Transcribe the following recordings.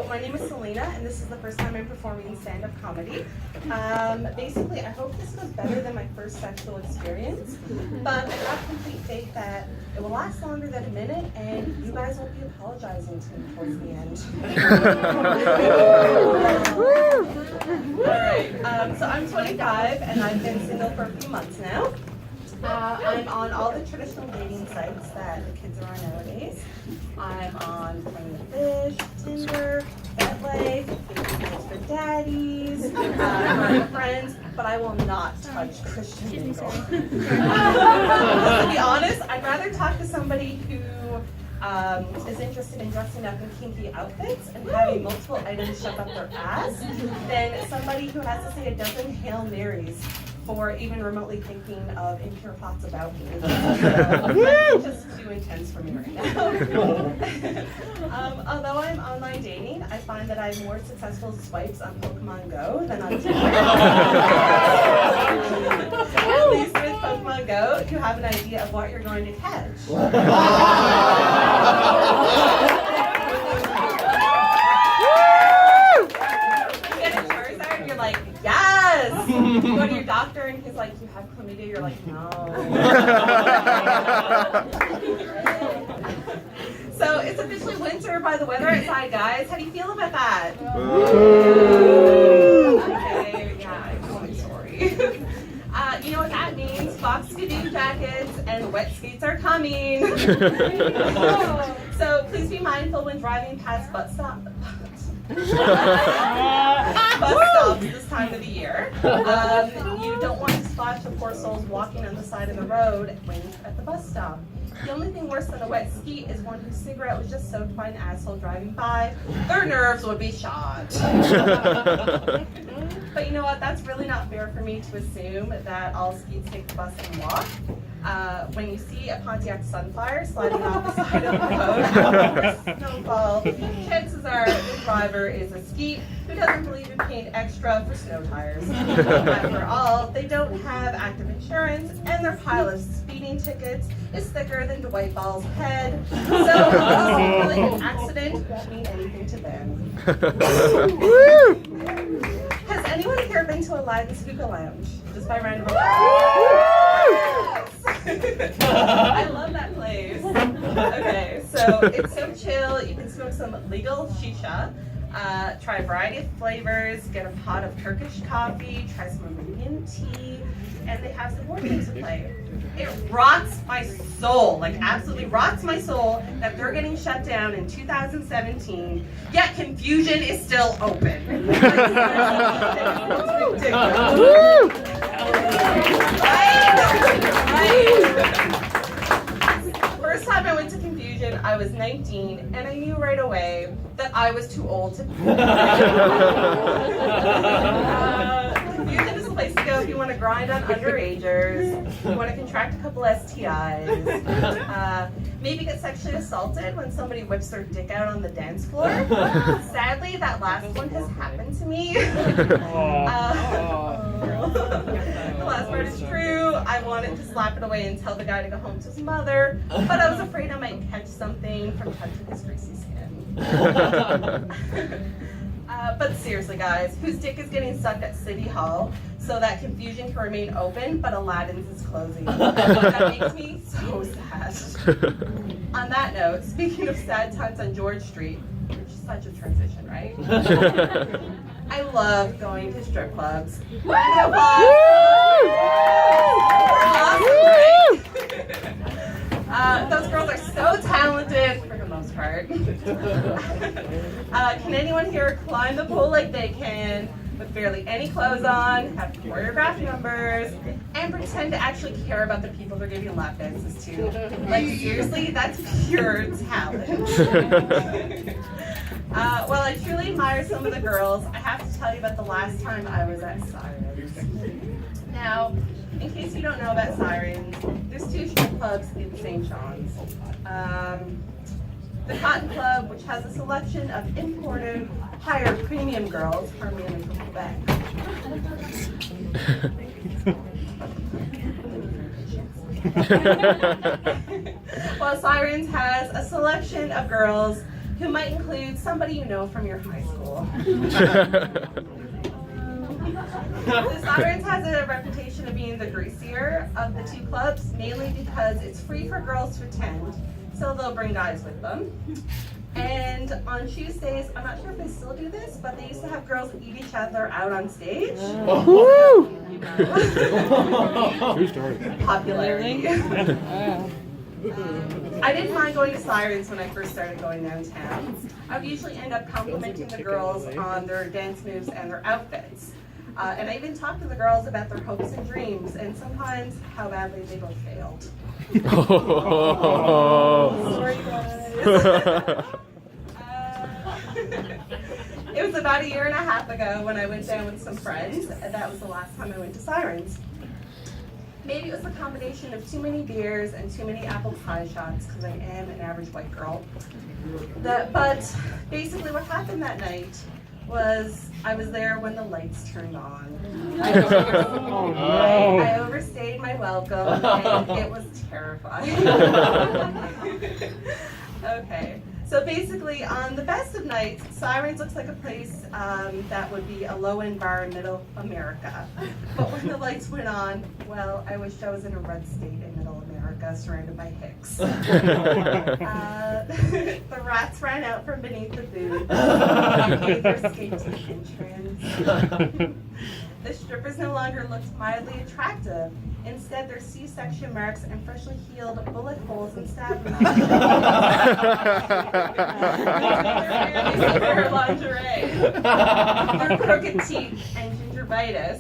my name is Selina, and this is the first time I'm performing stand-up comedy. Basically, I hope this goes better than my first sexual experience, but I have complete faith that it will last longer than a minute, and you guys won't be apologizing to me towards the end. Alright, so I'm 25, and I've been single for a few months now. I'm on all the traditional dating sites that the kids are on nowadays. I'm on Plenty of Fish, Tinder, Betway, Dating for Daddies, my friends, but I will not touch Christian Mingle. To be honest, I'd rather talk to somebody who is interested in dressing up in kinky outfits and having multiple items shoved up their ass than somebody who has to say a dozen Hail Marys for even remotely thinking of impure thoughts about me. So, it's just too intense for me right now. Although I'm online dating, I find that I have more successful swipes on Pokemon Go than on Tinder. At least with Pokemon Go, you have an idea of what you're going to catch. You go to your doctor and he's like, you have chlamydia? You're like, no. So it's officially winter by the weather outside, guys. How do you feel about that? Okay, yeah, I'm totally sorry. You know what that means? Fox Skidoo jackets and wet skates are coming. So please be mindful when driving past bus stops this time of the year. You don't want to splash the poor souls walking on the side of the road when at the bus stop. The only thing worse than a wet ski is one whose cigarette was just soaked by an asshole driving by. Their nerves would be shot. But you know what? That's really not fair for me to assume that all skeets take the bus and walk. When you see a Pontiac Sunfire sliding off the side of the road, snowfall, chances are the driver is a skeet who doesn't believe in paying extra for snow tires. After all, they don't have active insurance, and their pile of speeding tickets is thicker than Dwight Ball's head. So like an accident won't mean anything to them. Has anyone here been to Aladdin's Hookah Lounge? Just by random I love that place. Okay, so it's so chill. You can smoke some legal shisha, try a variety of flavors, get a pot of Turkish coffee, try some Armenian tea, and they have some board games to play. It rots my soul, like absolutely rots my soul that they're getting shut down in 2017, yet Confusion is still open. It's ridiculous. First time I went to Confusion, I was 19, and I knew right away that I was too old to Confusion is the place to go if you want to grind on underagers, you want to contract a couple STIs, maybe get sexually assaulted when somebody whips their dick out on the dance floor. Sadly, that last one has happened to me. The last part is true. I wanted to slap it away and tell the guy to go home to his mother, but I was afraid I might catch something from touching his greasy skin. But seriously, guys, whose dick is getting sucked at City Hall so that Confusion can remain open, but Aladdin's is closing? That makes me so sad. On that note, speaking of sad times on George Street, which is such a transition, right? I love going to strip clubs. Round of applause. Those girls are so talented, for the most part. Can anyone here climb the pole like they can, with barely any clothes on, have choreographed numbers, and pretend to actually care about the people they're giving lap dances to? Like, seriously, that's pure talent. While I truly admire some of the girls, I have to tell you about the last time I was at Sirens. Now, in case you don't know about Sirens, there's two strip clubs in St. John's. The Cotton Club, which has a selection of imported, higher premium girls, primarily from Quebec. While Sirens has a selection of girls who might include somebody you know from your high school. The Sirens has a reputation of being the greasier of the two clubs, mainly because it's free for girls to attend, so they'll bring guys with them. And on Tuesdays, I'm not sure if they still do this, but they used to have girls eat each other out on stage. Woo! Popularity. I didn't mind going to Sirens when I first started going downtown. I would usually end up complimenting the girls on their dance moves and their outfits. And I even talked to the girls about their hopes and dreams, and sometimes how badly they both failed. Sorry, guys. It was about 1.5 years ago when I went down with some friends, and that was the last time I went to Sirens. Maybe it was a combination of too many beers and too many apple pie shots, because I am an average white girl. But basically what happened that night was I was there when the lights turned on. I overstayed my welcome, and it was terrifying. Okay, so basically on the best of nights, Sirens looks like a place that would be a low-end bar in middle America. But when the lights went on, well, I wished I was in a red state in middle America surrounded by hicks. The rats ran out from beneath the booth. They escaped to the entrance. The strippers no longer looked mildly attractive. Instead, their C-section marks and freshly healed bullet holes and stab wounds. Their lingerie, their crooked teeth and gingivitis,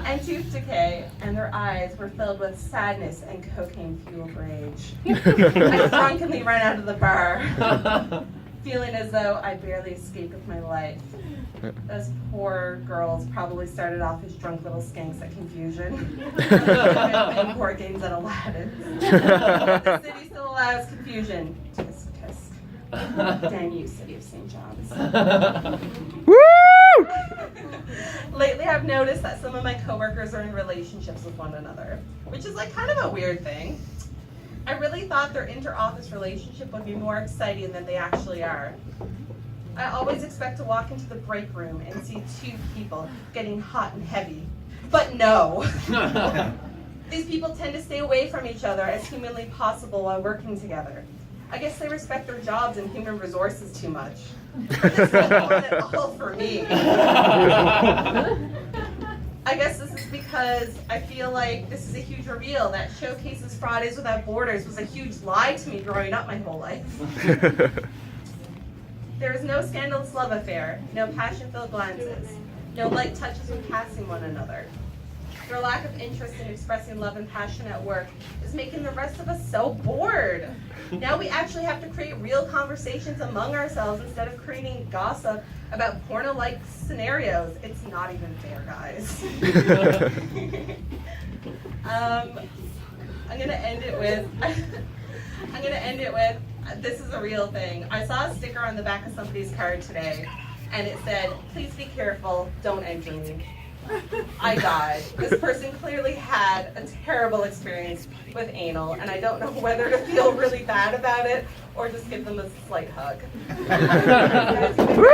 and tooth decay, and their eyes were filled with sadness and cocaine-fueled rage. I drunkenly ran out of the bar, feeling as though I barely escaped with my life. Those poor girls probably started off as drunk little skanks at Confusion, and board games at Aladdin. The city still allows confusion. Tisk, tisk. Damn you, City of St. John's. Woo! Lately, I've noticed that some of my coworkers are in relationships with one another, which is like kind of a weird thing. I really thought their inter-office relationship would be more exciting than they actually are. I always expect to walk into the break room and see two people getting hot and heavy. But no. These people tend to stay away from each other as humanly possible while working together. I guess they respect their jobs and human resources too much. This isn't at all for me. I guess this is because I feel like this is a huge reveal that showcases Fridays Without Borders was a huge lie to me growing up my whole life. There is no scandalous love affair, no passion-filled glances, no light touches when passing one another. Their lack of interest in expressing love and passion at work is making the rest of us so bored. Now we actually have to create real conversations among ourselves instead of creating gossip about porno-like scenarios. It's not even fair, guys. I'm gonna end it with, this is a real thing. I saw a sticker on the back of somebody's card today, and it said, "Please be careful, don't enter me." I died. This person clearly had a terrible experience with anal, and I don't know whether to feel really bad about it or just give them a slight hug. Woo!